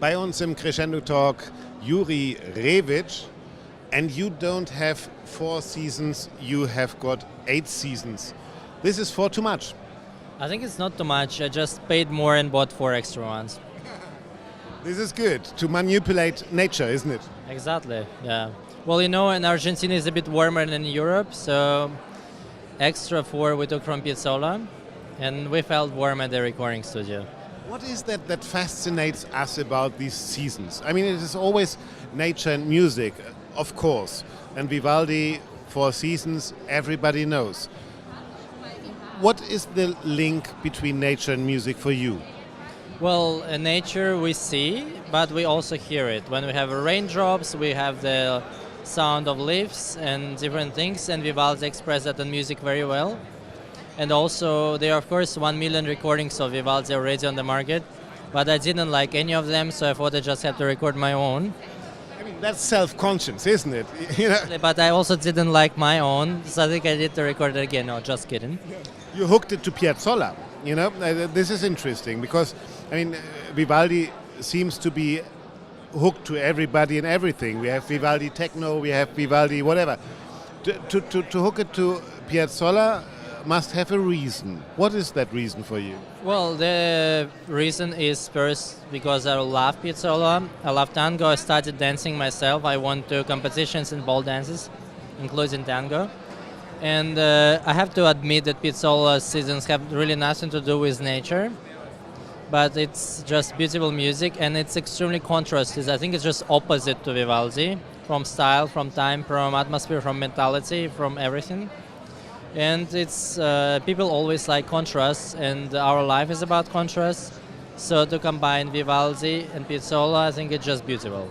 Bei uns im Crescendo Talk Yury Revich, and you don't have 4 seasons, you have got 8 seasons. This is 4 too much. I think it's not too much. I just paid more and bought 4 extra ones. This is good, to manipulate nature, isn't it? Exactly, yeah. Well, in Argentina is a bit warmer than Europe, so extra 4 we took from Piazzolla, and we felt warm at the recording studio. What is that fascinates us about these seasons? I mean, it is always nature and music, of course. And Vivaldi, 4 seasons, everybody knows. What is the link between nature and music for you? Well, nature we see, but we also hear it. When we have raindrops, we have the sound of leaves and different things, and Vivaldi expressed that in music very well. And also, there are of course 1 million recordings of Vivaldi already on the market, but I didn't like any of them, so I thought I just had to record my own. I mean, that's self-conscious, isn't it? You know? But I also didn't like my own, so I think I need to record it again. No, just kidding. You hooked it to Piazzolla, you know? This is interesting because, I mean, Vivaldi seems to be hooked to everybody and everything. We have Vivaldi techno, we have Vivaldi whatever. To hook it to Piazzolla must have a reason. What is that reason for you? Well, the reason is first because I love Piazzolla, I love tango, I started dancing myself, I won 2 competitions in ball dances, including tango. And I have to admit that Piazzolla's seasons have really nothing to do with nature, but it's just beautiful music and it's extremely contrasted. I think it's just opposite to Vivaldi, from style, from time, from atmosphere, from mentality, from everything. And it's people always like contrasts, and our life is about contrasts. So to combine Vivaldi and Piazzolla, I think it's just beautiful.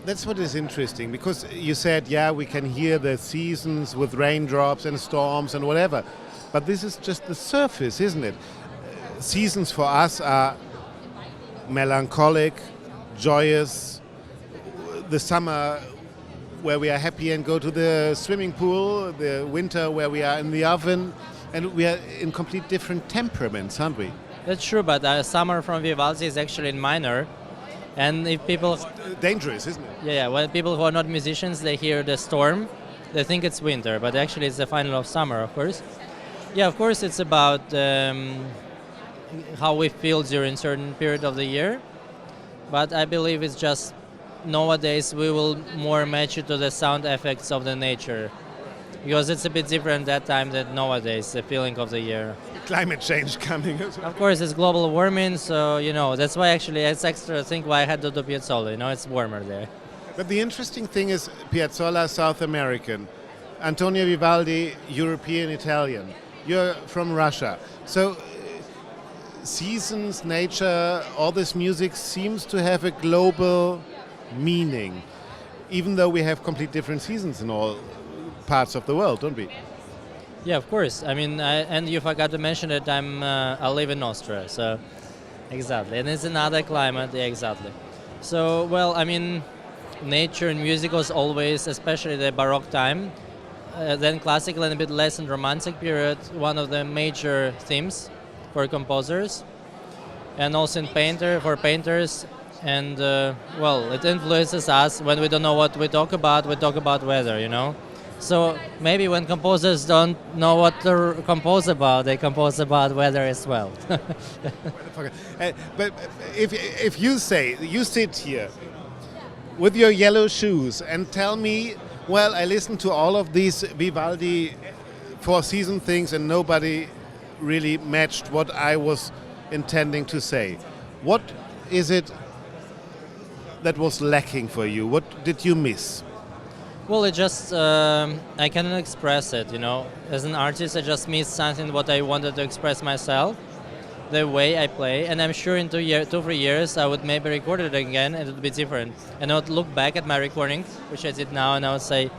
That's what is interesting, because you said, yeah, we can hear the seasons with raindrops and storms and whatever, but this is just the surface, isn't it? Seasons for us are melancholic, joyous, the summer where we are happy and go to the swimming pool, the winter where we are in the oven, and we are in complete different temperaments, aren't we? That's true, but summer from Vivaldi is actually in minor. And if people... dangerous, isn't it? Yeah, when people who are not musicians, they hear the storm, they think it's winter, but actually it's the final of summer, of course. Yeah, of course it's about how we feel during certain period of the year, but I believe it's just nowadays we will more match it to the sound effects of the nature, because it's a bit different that time than nowadays, the feeling of the year. Climate change coming as well. Of course, it's global warming, so that's why actually it's extra thing why I had to do Piazzolla, it's warmer there. But the interesting thing is Piazzolla, South American, Antonio Vivaldi, European, Italian. You're from Russia. So seasons, nature, all this music seems to have a global meaning, even though we have complete different seasons in all parts of the world, don't we? Yeah, of course. I mean, and you forgot to mention that I live in Austria, so exactly, and it's another climate, yeah, exactly. So, well, I mean, nature and music was always, especially the Baroque time, then classical and a bit less in Romantic period, one of the major themes for composers, and also for painters. And well, it influences us when we don't know what we talk about weather, So maybe when composers don't know what to compose about, they compose about weather as well. But if you say, you sit here with your yellow shoes and tell me, well, I listened to all of these Vivaldi 4-season things and nobody really matched what I was intending to say. What is it that was lacking for you? What did you miss? Well, it just, I cannot express it, As an artist, I just missed something what I wanted to express myself, the way I play, and I'm sure in 2-3 years I would maybe record it again and it would be different. And I would look back at my recordings, which I did now, and I would say,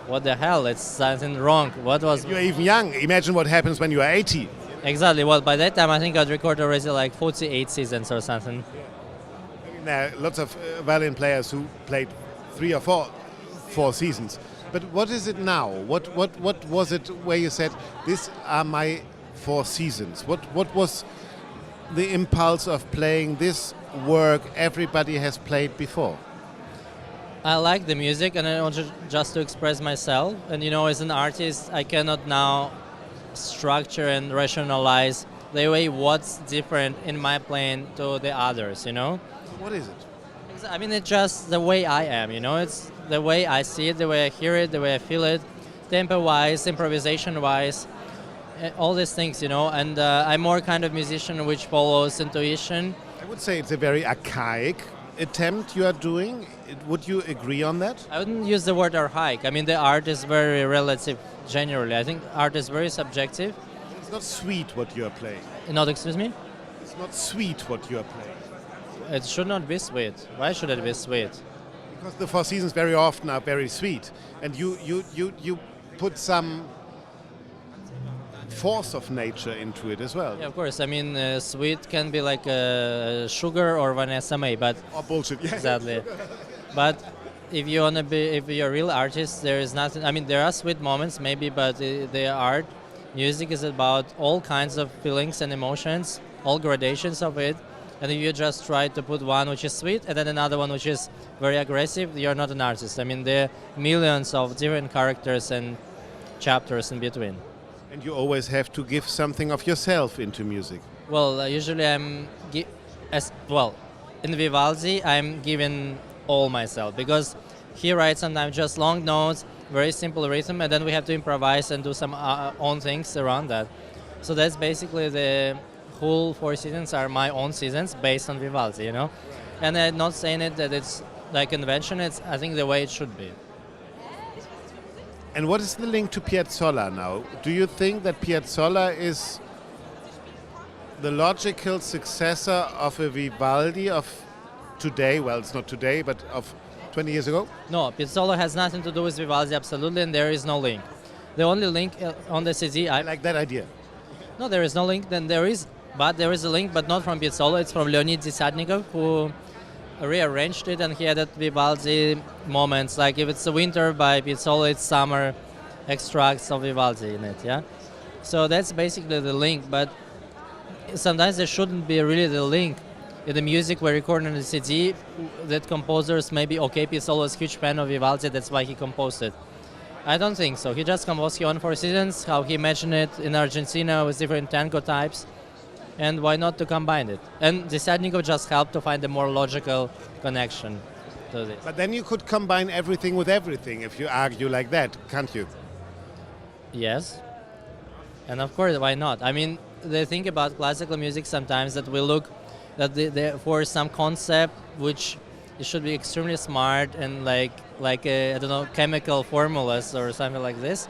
what the hell, it's something wrong. You're even young. Imagine what happens when you are 80. Exactly. Well, by that time I think I'd record already like 48 seasons or something. There are lots of violin players who played 3 or 4 seasons. But what is it now? What was it where you said, these are my 4 seasons? What was the impulse of playing this work everybody has played before? I like the music and I want just to express myself. And as an artist, I cannot now structure and rationalize the way what's different in my playing to the others, What is it? I mean, it's just the way I am, it's the way I see it, the way I hear it, the way I feel it, tempo-wise, improvisation-wise, all these things, and I'm more kind of musician which follows intuition. I would say it's a very archaic attempt you are doing. Would you agree on that? I wouldn't use the word archaic. I mean, the art is very relative generally. I think art is very subjective. It's not sweet what you are playing. Not, excuse me? It's not sweet what you are playing. It should not be sweet. Why should it be sweet? Because the Four Seasons very often are very sweet. And you put some force of nature into it as well. Yeah, of course. I mean, sweet can be like sugar or Vanessa May, but... Or bullshit, yeah. Exactly. But if you're a real artist, there is nothing... I mean, there are sweet moments maybe, but the art, music is about all kinds of feelings and emotions, all gradations of it. And if you just try to put one which is sweet and then another one which is very aggressive, you're not an artist. I mean, there are millions of different characters and chapters in between. And you always have to give something of yourself into music. Well, usually in Vivaldi, I'm giving all myself because he writes sometimes just long notes, very simple rhythm, and then we have to improvise and do some own things around that. So that's basically the whole Four Seasons are my own seasons based on Vivaldi, And I'm not saying it that it's like convention, it's I think the way it should be. And what is the link to Piazzolla now? Do you think that Piazzolla is the logical successor of a Vivaldi of today? Well, it's not today, but of 20 years ago? No, Piazzolla has nothing to do with Vivaldi, absolutely, and there is no link. The only link on the CD... I like that idea. No, there is no link, then there is a link, but not from Piazzolla, it's from Leonid Zisadnikov, who rearranged it and he added Vivaldi moments, like if it's the winter by Piazzolla, it's summer extracts of Vivaldi in it, yeah? So that's basically the link, but sometimes there shouldn't be really the link. In the music we record on the CD, that composers maybe, okay, Piazzolla was a huge fan of Vivaldi, that's why he composed it. I don't think so. He just composed his own Four Seasons, how he imagined it in Argentina with different tango types, and why not to combine it? And Zisadnikov just helped to find a more logical connection to this. But then you could combine everything with everything if you argue like that, can't you? Yes. And of course, why not? I mean, the thing about classical music sometimes that we look that for some concept which it should be extremely smart and like I don't know, chemical formulas or something like this.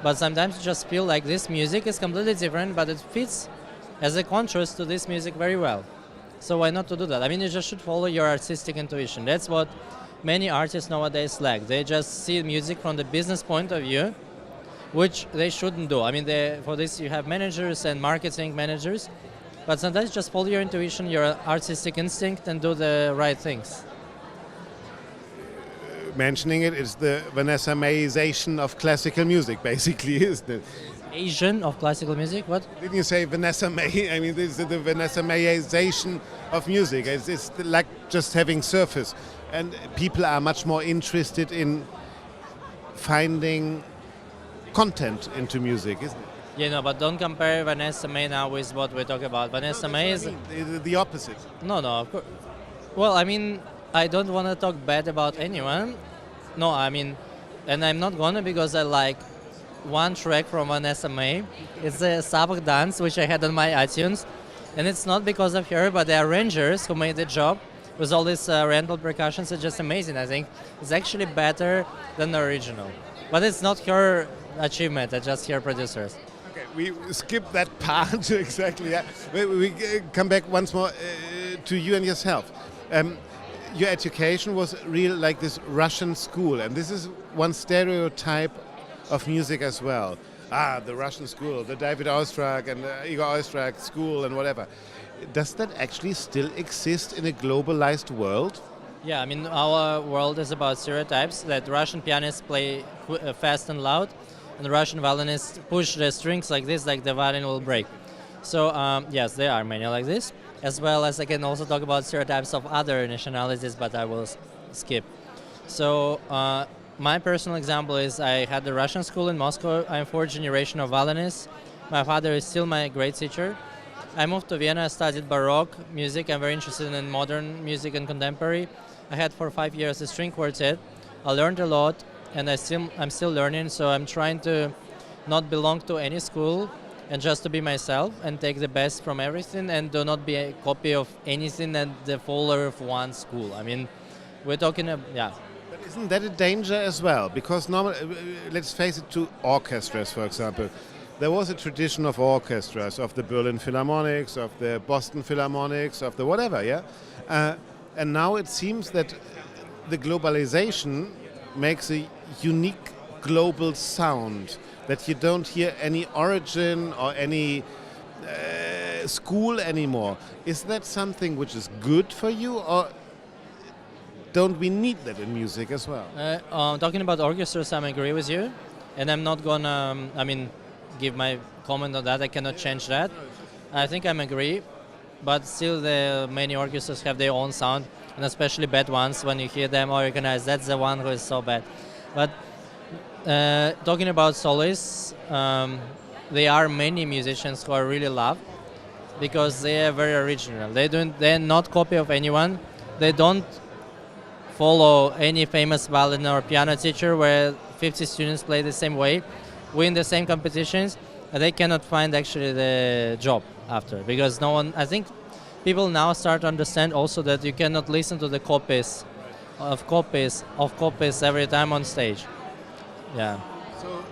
But sometimes you just feel like this music is completely different, but it fits as a contrast to this music very well. So why not to do that? I mean, you just should follow your artistic intuition. That's what many artists nowadays lack. They just see music from the business point of view, which they shouldn't do. I mean, for this you have managers and marketing managers, but sometimes just follow your intuition, your artistic instinct, and do the right things. Mentioning it is the Vanessa Mayization of classical music, basically, isn't it? Asian of classical music? What? Didn't you say Vanessa May? I mean, this is the Vanessa Mayization of music. It's like just having surface. And people are much more interested in finding content into music, isn't it? Yeah, no, but don't compare Vanessa May now with what we talk about. Vanessa May is... The opposite. No, of course. Well, I mean, I don't want to talk bad about anyone. No, I mean, and I'm not gonna because I like one track from Vanessa May. It's a Sabach dance, which I had on my iTunes. And it's not because of her, but the arrangers who made the job with all these rental percussions are just amazing, I think. It's actually better than the original. But it's not her achievement, it's just her producers. Okay, we skip that part, exactly. Yeah. We come back once more to you and yourself. Your education was real like this Russian school, and this is one stereotype of music as well. The Russian school, the David Oistrakh and Igor Oistrakh school and whatever. Does that actually still exist in a globalized world? Yeah, I mean, our world is about stereotypes, that Russian pianists play fast and loud, and the Russian violinists push the strings like this, like the violin will break. So yes, there are many like this, as well as I can also talk about stereotypes of other nationalities, but I will skip. So my personal example is I had the Russian school in Moscow. I'm fourth generation of violinists. My father is still my great teacher. I moved to Vienna, studied Baroque music. I'm very interested in modern music and contemporary. I had for 5 years a string quartet. I learned a lot, and I'm still learning. So I'm trying to not belong to any school and just to be myself and take the best from everything and do not be a copy of anything and the follower of one school. I mean, we're talking about, yeah. But isn't that a danger as well? Because let's face it, to orchestras, for example. There was a tradition of orchestras, of the Berlin Philharmonics, of the Boston Philharmonics, of the whatever, yeah? And now it seems that the globalization makes a unique global sound, that you don't hear any origin or any school anymore. Is that something which is good for you, or don't we need that in music as well? Talking about orchestras, I agree with you, and I'm not gonna, give my comment on that. I cannot change that. I think I agree, but still the many orchestras have their own sound, and especially bad ones, when you hear them or recognize that's the one who is so bad. But talking about soloists, there are many musicians who I really love because they are very original. They're not copy of anyone. They don't follow any famous violin or piano teacher where 50 students play the same way, win the same competitions, and they cannot find actually the job after, because no one, I think people now start to understand also that you cannot listen to the copies every time on stage. Yeah. So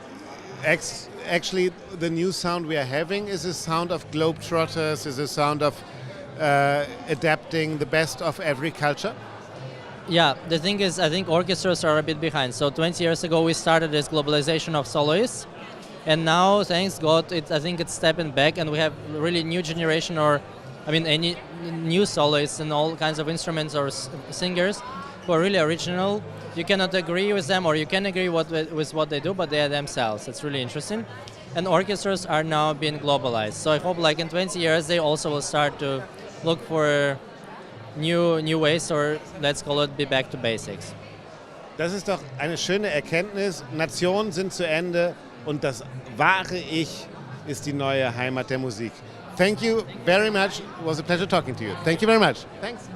actually the new sound we are having is a sound of globetrotters, is a sound of adapting the best of every culture. Yeah, the thing is, I think orchestras are a bit behind. So 20 years ago we started this globalization of soloists, and now, thanks God, I think it's stepping back, and we have really new generation, any new soloists and all kinds of instruments or singers who are really original. You cannot agree with them, or you can agree with what they do, but they are themselves. It's really interesting. And orchestras are now being globalized. So I hope like in 20 years they also will start to look for new ways, or let's call it be back to basics. Das ist doch eine schöne Erkenntnis. Nationen sind zu Ende und das wahre Ich ist die neue Heimat der Musik. Thank you very much. It was a pleasure talking to you. Thank you very much. Thanks.